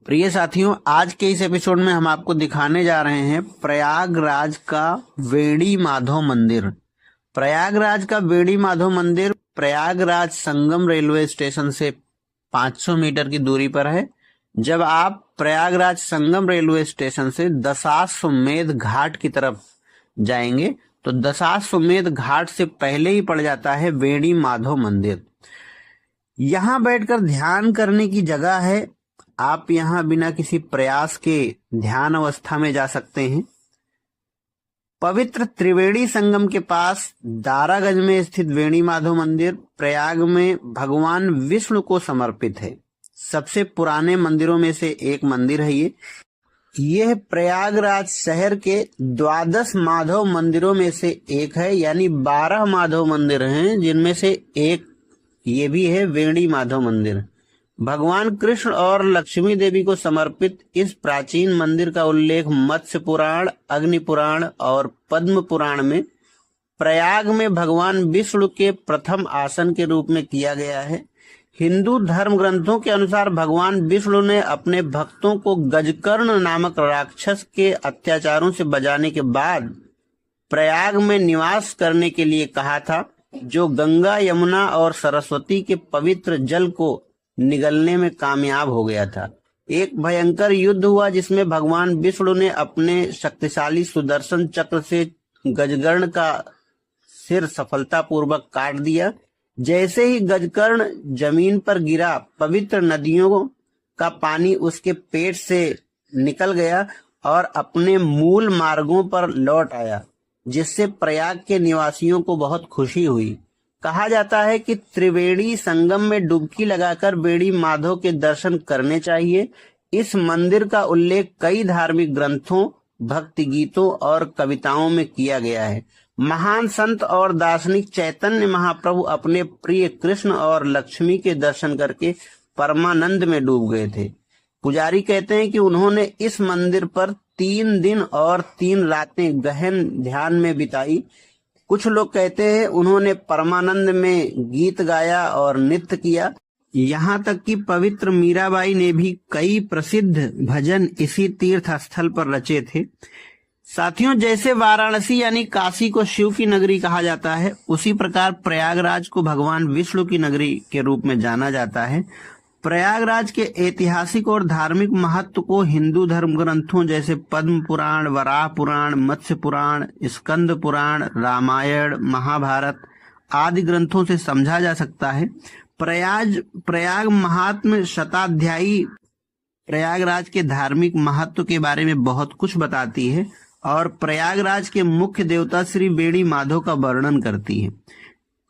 प्रिय साथियों, आज के इस एपिसोड में हम आपको दिखाने जा रहे हैं प्रयागराज का वेणी माधव मंदिर। प्रयागराज का वेणी माधव मंदिर प्रयागराज संगम रेलवे स्टेशन से 500 मीटर की दूरी पर है। जब आप प्रयागराज संगम रेलवे स्टेशन से दशाश्वमेध घाट की तरफ जाएंगे तो दशाश्वमेध घाट से पहले ही पड़ जाता है वेणी माधव मंदिर। यहाँ बैठकर ध्यान करने की जगह है। आप यहाँ बिना किसी प्रयास के ध्यान अवस्था में जा सकते हैं। पवित्र त्रिवेणी संगम के पास दारागंज में स्थित वेणी माधव मंदिर प्रयाग में भगवान विष्णु को समर्पित है। सबसे पुराने मंदिरों में से एक मंदिर है यह प्रयागराज शहर के 12 माधव मंदिरों में से एक है, यानी 12 माधव मंदिर हैं, जिनमें से एक ये भी है वेणी माधव मंदिर। भगवान कृष्ण और लक्ष्मी देवी को समर्पित इस प्राचीन मंदिर का उल्लेख मत्स्य पुराण, अग्नि पुराण और पद्म पुराण में प्रयाग में भगवान विष्णु के प्रथम आसन के रूप में किया गया है। हिंदू धर्म ग्रंथों के अनुसार भगवान विष्णु ने अपने भक्तों को गजकर्ण नामक राक्षस के अत्याचारों से बचाने के बाद प्रयाग में निवास करने के लिए कहा था, जो गंगा, यमुना और सरस्वती के पवित्र जल को निगलने में कामयाब हो गया था। एक भयंकर युद्ध हुआ जिसमें भगवान विष्णु ने अपने शक्तिशाली सुदर्शन चक्र से गजकर्ण का सिर सफलतापूर्वक काट दिया। जैसे ही गजकर्ण जमीन पर गिरा, पवित्र नदियों का पानी उसके पेट से निकल गया और अपने मूल मार्गों पर लौट आया, जिससे प्रयाग के निवासियों को बहुत खुशी हुई। कहा जाता है कि त्रिवेणी संगम में डुबकी लगाकर वेणी माधव के दर्शन करने चाहिए। इस मंदिर का उल्लेख कई धार्मिक ग्रंथों, भक्ति गीतों और कविताओं में किया गया है। महान संत और दार्शनिक चैतन्य महाप्रभु अपने प्रिय कृष्ण और लक्ष्मी के दर्शन करके परमानंद में डूब गए थे। पुजारी कहते हैं कि उन्होंने इस मंदिर पर 3 दिन और 3 रातें गहन ध्यान में बिताई। कुछ लोग कहते हैं उन्होंने परमानंद में गीत गाया और नृत्य किया। यहाँ तक कि पवित्र मीराबाई ने भी कई प्रसिद्ध भजन इसी तीर्थ स्थल पर रचे थे। साथियों, जैसे वाराणसी यानी काशी को शिव की नगरी कहा जाता है, उसी प्रकार प्रयागराज को भगवान विष्णु की नगरी के रूप में जाना जाता है। प्रयागराज के ऐतिहासिक और धार्मिक महत्व को हिंदू धर्म ग्रंथों जैसे पद्म पुराण, वराह पुराण, मत्स्य पुराण, स्कंद पुराण, रामायण, महाभारत आदि ग्रंथों से समझा जा सकता है। प्रयाग महात्म्य शताध्यायी प्रयागराज के धार्मिक महत्व के बारे में बहुत कुछ बताती है और प्रयागराज के मुख्य देवता श्री वेणी माधव का वर्णन करती है,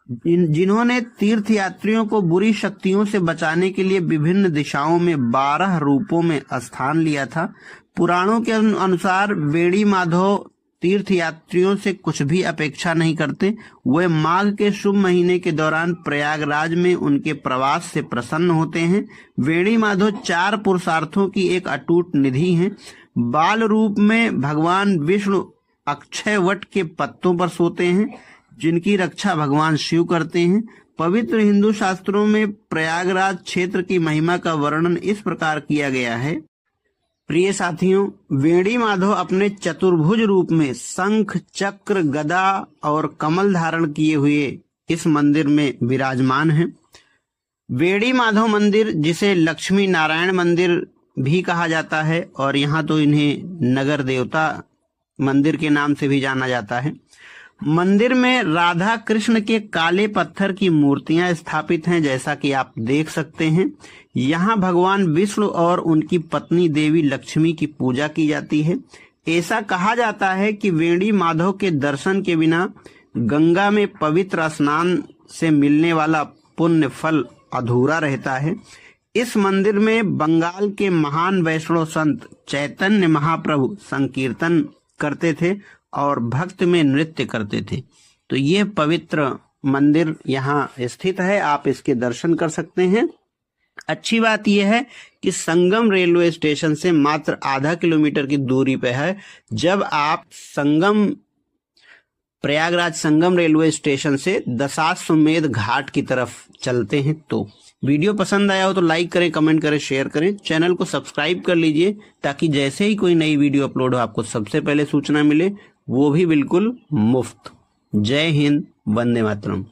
जिन्होंने तीर्थ यात्रियों को बुरी शक्तियों से बचाने के लिए विभिन्न दिशाओं में 12 रूपों में स्थान लिया था। पुराणों के अनुसार वेणी माधव तीर्थ यात्रियों से कुछ भी अपेक्षा नहीं करते। वे माघ के शुभ महीने के दौरान प्रयागराज में उनके प्रवास से प्रसन्न होते हैं। वेणी माधव 4 पुरुषार्थों की एक अटूट निधि हैं। बाल रूप में भगवान विष्णु अक्षय वट के पत्तों पर सोते हैं, जिनकी रक्षा भगवान शिव करते हैं। पवित्र हिंदू शास्त्रों में प्रयागराज क्षेत्र की महिमा का वर्णन इस प्रकार किया गया है। प्रिय साथियों, वेणी माधव अपने चतुर्भुज रूप में शंख, चक्र, गदा और कमल धारण किए हुए इस मंदिर में विराजमान हैं। वेणी माधव मंदिर, जिसे लक्ष्मी नारायण मंदिर भी कहा जाता है और यहाँ तो इन्हें नगर देवता मंदिर के नाम से भी जाना जाता है। मंदिर में राधा कृष्ण के काले पत्थर की मूर्तियां स्थापित हैं, जैसा कि आप देख सकते हैं। यहाँ भगवान विष्णु और उनकी पत्नी देवी लक्ष्मी की पूजा की जाती है। ऐसा कहा जाता है कि वेणी माधव के दर्शन के बिना गंगा में पवित्र स्नान से मिलने वाला पुण्य फल अधूरा रहता है। इस मंदिर में बंगाल के महान वैष्णव संत चैतन्य महाप्रभु संकीर्तन करते थे और भक्त में नृत्य करते थे। तो ये पवित्र मंदिर यहाँ स्थित है, आप इसके दर्शन कर सकते हैं। अच्छी बात यह है कि संगम रेलवे स्टेशन से मात्र आधा किलोमीटर की दूरी पे है। जब आप प्रयागराज संगम रेलवे स्टेशन से दशाश्वमेध घाट की तरफ चलते हैं तो वीडियो पसंद आया हो तो लाइक करें, कमेंट करें, शेयर करें। चैनल को सब्सक्राइब कर लीजिए ताकि जैसे ही कोई नई वीडियो अपलोड हो आपको सबसे पहले सूचना मिले, वो भी बिल्कुल मुफ्त। जय हिंद, वंदे मातरम।